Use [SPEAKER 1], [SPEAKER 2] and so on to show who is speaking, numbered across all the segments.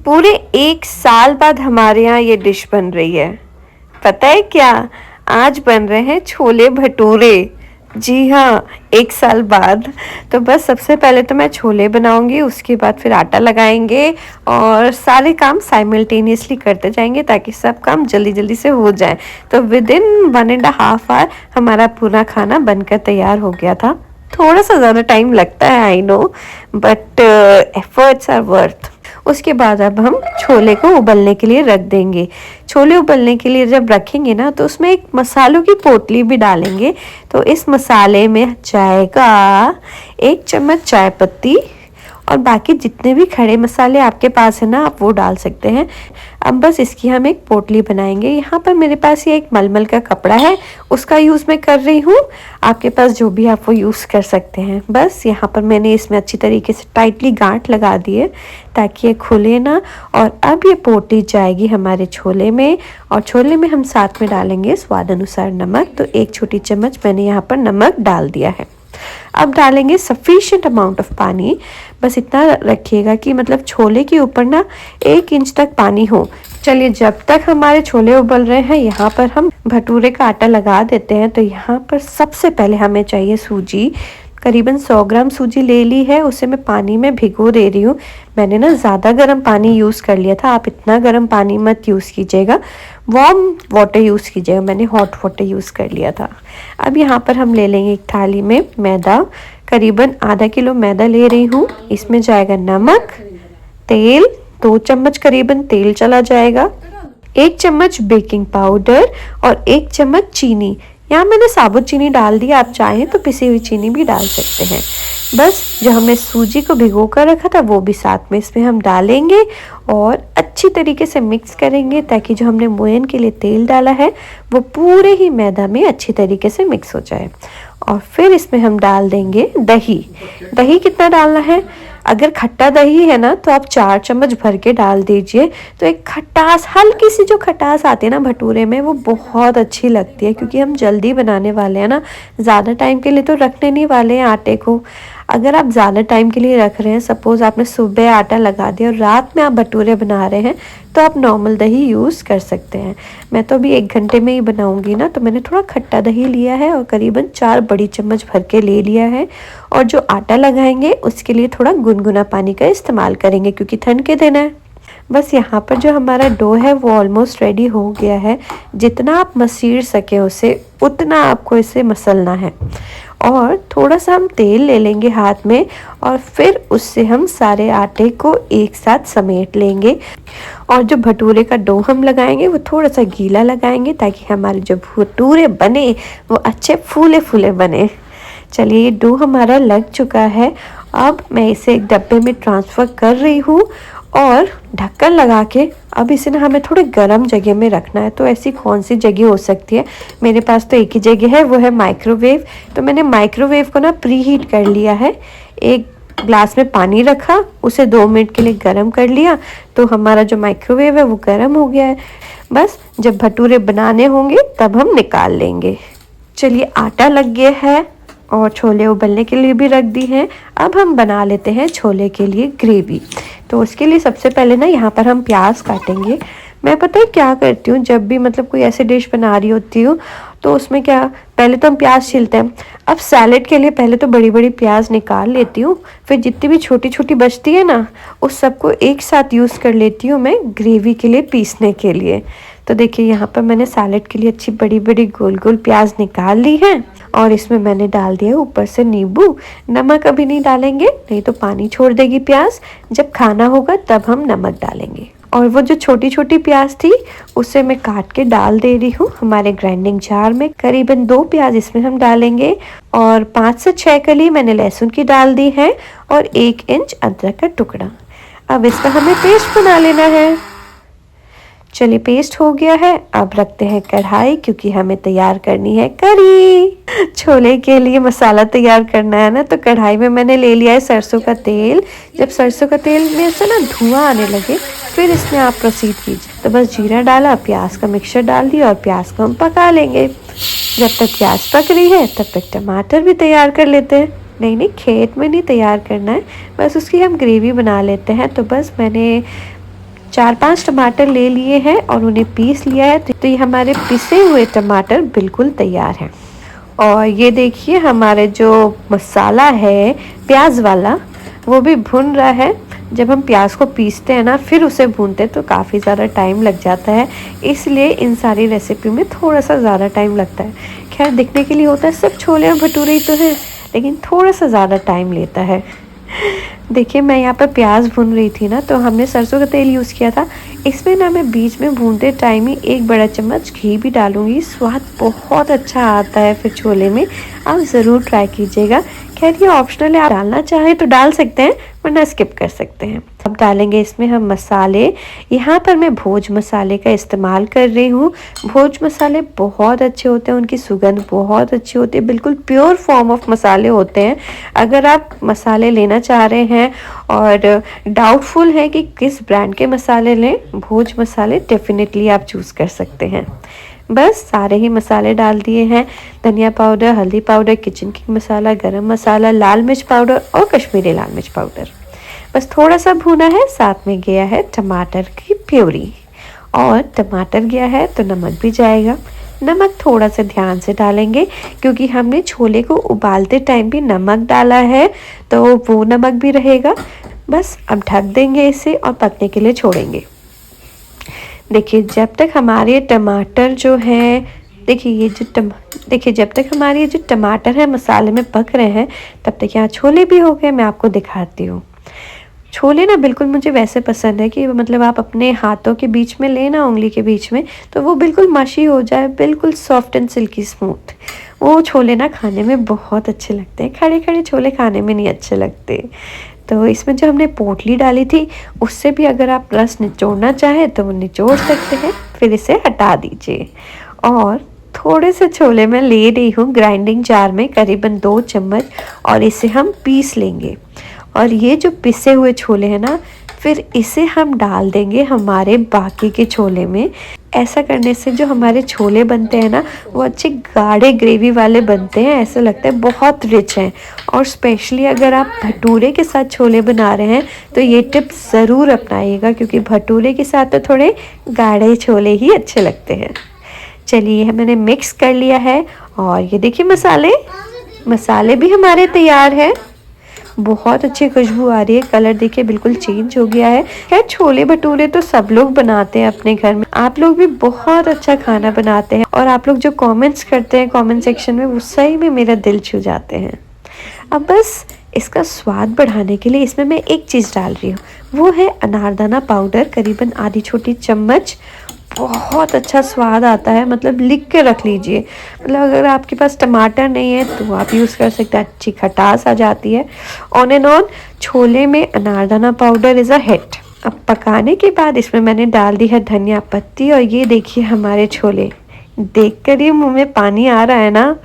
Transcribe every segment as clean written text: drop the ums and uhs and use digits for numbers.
[SPEAKER 1] पूरे 1 साल बाद हमारे यहाँ ये डिश बन रही है। पता है क्या? आज बन रहे हैं छोले भटूरे। जी हाँ, 1 साल बाद। तो बस सबसे पहले तो मैं छोले बनाऊंगी, उसके बाद फिर आटा लगाएंगे और सारे काम साइमल्टेनियसली करते जाएंगे ताकि सब काम जल्दी जल्दी से हो जाए। तो विद इन 1.5 आवर हमारा पूरा खाना बनकर तैयार हो गया था। थोड़ा सा ज़्यादा टाइम लगता है, I know, but efforts are worth. उसके बाद अब हम छोले को उबलने के लिए रख देंगे। छोले उबलने के लिए जब रखेंगे ना, तो उसमें एक मसालों की पोटली भी डालेंगे। तो इस मसाले में जाएगा 1 चम्मच चाय पत्ती और बाकी जितने भी खड़े मसाले आपके पास है ना, आप वो डाल सकते हैं। अब बस इसकी हम एक पोटली बनाएंगे। यहाँ पर मेरे पास ये एक मलमल का कपड़ा है, उसका यूज़ मैं कर रही हूँ। आपके पास जो भी आप वो यूज़ कर सकते हैं। बस यहाँ पर मैंने इसमें अच्छी तरीके से टाइटली गांठ लगा दी है ताकि ये खुले ना। और अब ये पोटली जाएगी हमारे छोले में, और छोले में हम साथ में डालेंगे स्वाद अनुसार नमक। तो 1 छोटी चम्मच मैंने यहाँ पर नमक डाल दिया है। अब डालेंगे सफिशिएंट अमाउंट ऑफ पानी। बस इतना रखिएगा कि मतलब छोले के ऊपर ना 1 इंच तक पानी हो। चलिए, जब तक हमारे छोले उबल रहे हैं, यहाँ पर हम भटूरे का आटा लगा देते हैं। तो यहाँ पर सबसे पहले हमें चाहिए सूजी। करीबन 100 ग्राम सूजी ले ली है, उसे मैं पानी में भिगो दे रही हूँ। मैंने ना ज़्यादा गर्म पानी यूज़ कर लिया था, आप इतना गर्म पानी मत यूज़ कीजिएगा, वार्म वाटर यूज़ कीजिएगा। मैंने हॉट वाटर यूज़ कर लिया था। अब यहाँ पर हम ले लेंगे एक थाली में मैदा। करीबन आधा किलो मैदा ले रही हूँ। इसमें जाएगा नमक, तेल, 2 चम्मच करीबन तेल चला जाएगा, 1 चम्मच बेकिंग पाउडर और 1 चम्मच चीनी। यहाँ मैंने साबुत चीनी डाल दी, आप चाहें तो पिसी हुई चीनी भी डाल सकते हैं। बस जो हमने सूजी को भिगो कर रखा था वो भी साथ में इसमें हम डालेंगे और अच्छी तरीके से मिक्स करेंगे ताकि जो हमने मोयन के लिए तेल डाला है वो पूरे ही मैदा में अच्छी तरीके से मिक्स हो जाए। और फिर इसमें हम डाल देंगे दही। दही कितना डालना है? अगर खट्टा दही है ना तो आप 4 चम्मच भर के डाल दीजिए। तो एक खटास, हल्की सी जो खटास आती है ना भटूरे में, वो बहुत अच्छी लगती है। क्योंकि हम जल्दी बनाने वाले हैं ना, ज़्यादा टाइम के लिए तो रखने नहीं वाले हैं आटे को। अगर आप ज़्यादा टाइम के लिए रख रहे हैं, सपोज़ आपने सुबह आटा लगा दिया और रात में आप भटूरे बना रहे हैं, तो आप नॉर्मल दही यूज़ कर सकते हैं। मैं तो अभी 1 घंटे में ही बनाऊंगी ना, तो मैंने थोड़ा खट्टा दही लिया है और करीबन 4 बड़ी चम्मच भर के ले लिया है। और जो आटा लगाएंगे उसके लिए थोड़ा गुनगुना पानी का इस्तेमाल करेंगे क्योंकि ठंड के दिन है। बस यहाँ पर जो हमारा डो है वो ऑलमोस्ट रेडी हो गया है। जितना आप मसीड़ सके उसे, उतना आपको इसे मसलना है। और थोड़ा सा हम तेल ले लेंगे हाथ में और फिर उससे हम सारे आटे को एक साथ समेट लेंगे। और जो भटूरे का डो हम लगाएंगे वो थोड़ा सा गीला लगाएंगे ताकि हमारे जो भटूरे बने वो अच्छे फूले फूले बने। चलिए, ये डो हमारा लग चुका है। अब मैं इसे एक डब्बे में ट्रांसफ़र कर रही हूँ और ढक्कन लगा के अब इसे ना हमें थोड़े गर्म जगह में रखना है। तो ऐसी कौन सी जगह हो सकती है? मेरे पास तो एक ही जगह है, वो है माइक्रोवेव। तो मैंने माइक्रोवेव को ना प्री हीट कर लिया है। एक ग्लास में पानी रखा, उसे 2 मिनट के लिए गर्म कर लिया। तो हमारा जो माइक्रोवेव है वो गर्म हो गया है। बस जब भटूरे बनाने होंगे तब हम निकाल लेंगे। चलिए, आटा लग गया है और छोले उबलने के लिए भी रख दी हैं। अब हम बना लेते हैं छोले के लिए ग्रेवी। तो उसके लिए सबसे पहले ना यहाँ पर हम प्याज काटेंगे। मैं पता है क्या करती हूँ, जब भी मतलब कोई ऐसी डिश बना रही होती हूँ तो उसमें क्या, पहले तो हम प्याज छीलते हैं। अब सैलेड के लिए पहले तो बड़ी बड़ी प्याज निकाल लेती हूँ, फिर जितनी भी छोटी छोटी बचती है ना, उस सबको एक साथ यूज़ कर लेती हूँ मैं ग्रेवी के लिए पीसने के लिए। तो देखिए, यहाँ पर मैंने सैलेड के लिए अच्छी बड़ी बड़ी गोल गोल प्याज निकाल ली है। और इसमें मैंने डाल दिया ऊपर से नींबू। नमक अभी नहीं डालेंगे, नहीं तो पानी छोड़ देगी प्याज। जब खाना होगा तब हम नमक डालेंगे। और वो जो छोटी छोटी प्याज थी उसे मैं काट के डाल दे रही हूँ हमारे ग्राइंडिंग जार में। करीबन 2 प्याज इसमें हम डालेंगे और 5 से 6 कली मैंने लहसुन की डाल दी है और 1 इंच अदरक का टुकड़ा। अब इसका हमें पेस्ट बना लेना है। चलिए, पेस्ट हो गया है। अब रखते हैं कढ़ाई क्योंकि हमें तैयार करनी है करी। छोले के लिए मसाला तैयार करना है ना, तो कढ़ाई में मैंने ले लिया है सरसों का तेल। जब सरसों का तेल में से ना धुआं आने लगे फिर इसमें आप प्रोसीड कीजिए। तो बस जीरा डाला, प्याज का मिक्सचर डाल दिया और प्याज को हम पका लेंगे। जब तक प्याज पक रही है तब तक टमाटर भी तैयार कर लेते हैं। नहीं नहीं, खेत में नहीं तैयार करना है, बस उसकी हम ग्रेवी बना लेते हैं। तो बस मैंने 4-5 टमाटर ले लिए हैं और उन्हें पीस लिया है। तो ये हमारे पिसे हुए टमाटर बिल्कुल तैयार हैं। और ये देखिए हमारे जो मसाला है प्याज वाला वो भी भुन रहा है। जब हम प्याज को पीसते हैं ना फिर उसे भूनते हैं तो काफ़ी ज़्यादा टाइम लग जाता है, इसलिए इन सारी रेसिपी में थोड़ा सा ज़्यादा टाइम लगता है। खैर दिखने के लिए होता है सब छोले और भटूरे ही तो हैं, लेकिन थोड़ा सा ज़्यादा टाइम लेता है। देखिए मैं यहाँ पर प्याज भून रही थी ना, तो हमने सरसों का तेल यूज़ किया था। इसमें ना मैं बीच में भूनते टाइम ही 1 बड़ा चम्मच घी भी डालूंगी। स्वाद बहुत अच्छा आता है फिर छोले में, आप ज़रूर ट्राई कीजिएगा। खैर ये ऑप्शनल है, आप डालना चाहें तो डाल सकते हैं वरना स्किप कर सकते हैं। अब डालेंगे इसमें हम मसाले। यहाँ पर मैं भोज मसाले का इस्तेमाल कर रही हूँ। भोज मसाले बहुत अच्छे होते हैं, उनकी सुगंध बहुत अच्छी होती है, बिल्कुल प्योर फॉर्म ऑफ मसाले होते हैं। अगर आप मसाले लेना चाह रहे हैं और डाउटफुल है कि किस ब्रांड के मसाले लें, भोज मसाले डेफिनेटली आप चूज़ कर सकते हैं। बस सारे ही मसाले डाल दिए हैं, धनिया पाउडर, हल्दी पाउडर, किचन किंग मसाला, गरम मसाला, लाल मिर्च पाउडर और कश्मीरी लाल मिर्च पाउडर। बस थोड़ा सा भुना है, साथ में गया है टमाटर की प्यूरी और टमाटर गया है तो नमक भी जाएगा। नमक थोड़ा सा ध्यान से डालेंगे क्योंकि हमने छोले को उबालते टाइम भी नमक डाला है, तो वो नमक भी रहेगा। बस अब ढक देंगे इसे और पकने के लिए छोड़ेंगे। देखिए जब तक हमारे टमाटर जो हैं, देखिए जब तक हमारे ये जो टमाटर है मसाले में पक रहे हैं तब तक यहाँ छोले भी हो गए। मैं आपको दिखाती हूँ। छोले ना बिल्कुल मुझे वैसे पसंद है कि मतलब आप अपने हाथों के बीच में लेना, उंगली के बीच में, तो वो बिल्कुल मशी हो जाए, बिल्कुल सॉफ्ट एंड सिल्की स्मूथ। वो छोले ना खाने में बहुत अच्छे लगते हैं, खड़े खड़े छोले खाने में नहीं अच्छे लगते। तो इसमें जो हमने पोटली डाली थी उससे भी अगर आप रस निचोड़ना चाहें तो वो निचोड़ सकते हैं, फिर इसे हटा दीजिए। और थोड़े से छोले मैं ले रही हूँ ग्राइंडिंग जार में, करीबन 2 चम्मच, और इसे हम पीस लेंगे। और ये जो पिसे हुए छोले हैं ना, फिर इसे हम डाल देंगे हमारे बाकी के छोले में। ऐसा करने से जो हमारे छोले बनते हैं ना वो अच्छे गाढ़े ग्रेवी वाले बनते हैं, ऐसा लगता है बहुत रिच हैं। और स्पेशली अगर आप भटूरे के साथ छोले बना रहे हैं तो ये टिप ज़रूर अपनाइएगा, क्योंकि भटूरे के साथ तो थोड़े गाढ़े छोले ही अच्छे लगते हैं। चलिए मैंने मिक्स कर लिया है और ये देखिए मसाले भी हमारे तैयार हैं। बहुत अच्छी खुशबू आ रही है, कलर देखिए बिल्कुल चेंज हो गया है। खैर छोले भटूरे तो सब लोग बनाते हैं अपने घर में, आप लोग भी बहुत अच्छा खाना बनाते हैं और आप लोग जो कमेंट्स करते हैं कमेंट सेक्शन में वो सही में मेरा दिल छू जाते हैं। अब बस इसका स्वाद बढ़ाने के लिए इसमें मैं एक चीज़ डाल रही हूँ, वो है अनारदाना पाउडर, करीबन आधी छोटी चम्मच। बहुत अच्छा स्वाद आता है, मतलब लिख के रख लीजिए। मतलब अगर आपके पास टमाटर नहीं है तो आप यूज़ कर सकते हैं, अच्छी खटास आ जाती है। ऑन एंड ऑन छोले में अनारदाना पाउडर इज़ अ हिट। अब पकाने के बाद इसमें मैंने डाल दी है धनिया पत्ती, और ये देखिए हमारे छोले देखकर ही मुंह में पानी आ रहा है ना।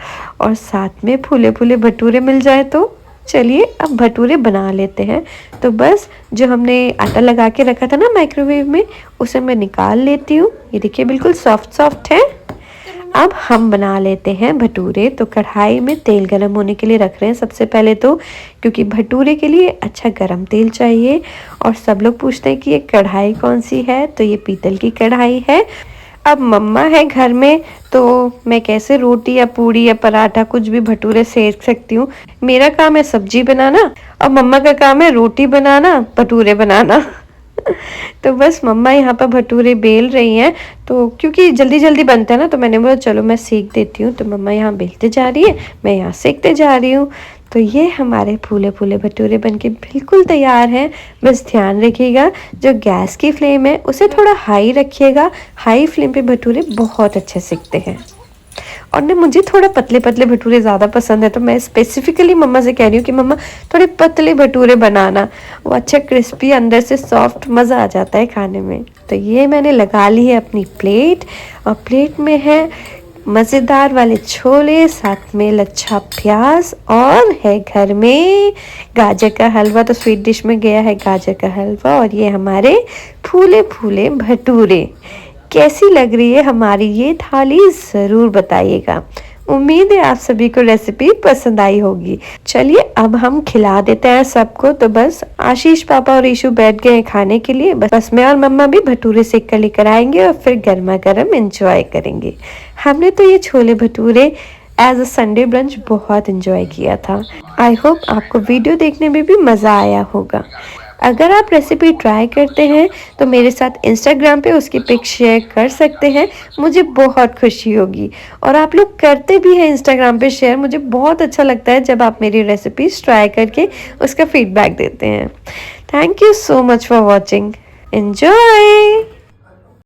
[SPEAKER 1] और साथ में फूले फूले भटूरे मिल जाए तो चलिए अब भटूरे बना लेते हैं। तो बस जो हमने आटा लगा के रखा था ना माइक्रोवेव में, उसे मैं निकाल लेती हूँ। ये देखिए बिल्कुल सॉफ्ट है। अब हम बना लेते हैं भटूरे। तो कढ़ाई में तेल गरम होने के लिए रख रहे हैं सबसे पहले तो, क्योंकि भटूरे के लिए अच्छा गरम तेल चाहिए। और सब लोग पूछते हैं कि ये कढ़ाई कौन सी है, तो ये पीतल की कढ़ाई है। अब मम्मा है घर में तो मैं कैसे रोटी या पूड़ी या पराठा कुछ भी भटूरे सेक सकती हूँ। मेरा काम है सब्जी बनाना और मम्मा का काम है रोटी बनाना, भटूरे बनाना। तो बस मम्मा यहाँ पर भटूरे बेल रही हैं, तो क्योंकि जल्दी जल्दी बनता है ना, तो मैंने बोला चलो मैं सेक देती हूँ। तो मम्मा यहाँ बेलते जा रही है, मैं यहाँ सेकते जा रही हूँ। तो ये हमारे फूले फूले भटूरे बनके बिल्कुल तैयार हैं। बस ध्यान रखिएगा जो गैस की फ्लेम है उसे थोड़ा हाई रखिएगा, हाई फ्लेम पे भटूरे बहुत अच्छे सिकते हैं। और ना मुझे थोड़ा पतले पतले भटूरे ज़्यादा पसंद है, तो मैं स्पेसिफिकली मम्मा से कह रही हूँ कि मम्मा थोड़े पतले भटूरे बनाना, वो अच्छा क्रिस्पी अंदर से सॉफ्ट, मज़ा आ जाता है खाने में। तो ये मैंने लगा ली है अपनी प्लेट, और प्लेट में है मज़ेदार वाले छोले, साथ में लच्छा प्याज, और है घर में गाजर का हलवा। तो स्वीट डिश में गया है गाजर का हलवा, और ये हमारे फूले फूले भटूरे। कैसी लग रही है हमारी ये थाली ज़रूर बताइएगा। उम्मीद है आप सभी को रेसिपी पसंद आई होगी। चलिए अब हम खिला देते हैं सबको। तो बस आशीष पापा और ईशु बैठ गए हैं खाने के लिए। बस मैं और मम्मा भी भटूरे सेक कर लेकर आएंगे और फिर गर्मा गर्म एंजॉय करेंगे। हमने तो ये chole bhature as a Sunday brunch बहुत एंजॉय किया था। आई होप आपको वीडियो देखने में भी मज़ा आया होगा। अगर आप रेसिपी ट्राई करते हैं तो मेरे साथ इंस्टाग्राम पे उसकी पिक शेयर कर सकते हैं, मुझे बहुत खुशी होगी। और आप लोग करते भी हैं इंस्टाग्राम पे शेयर, मुझे बहुत अच्छा लगता है जब आप मेरी रेसिपीज ट्राई करके उसका फीडबैक देते हैं। Thank you so much for watching. Enjoy.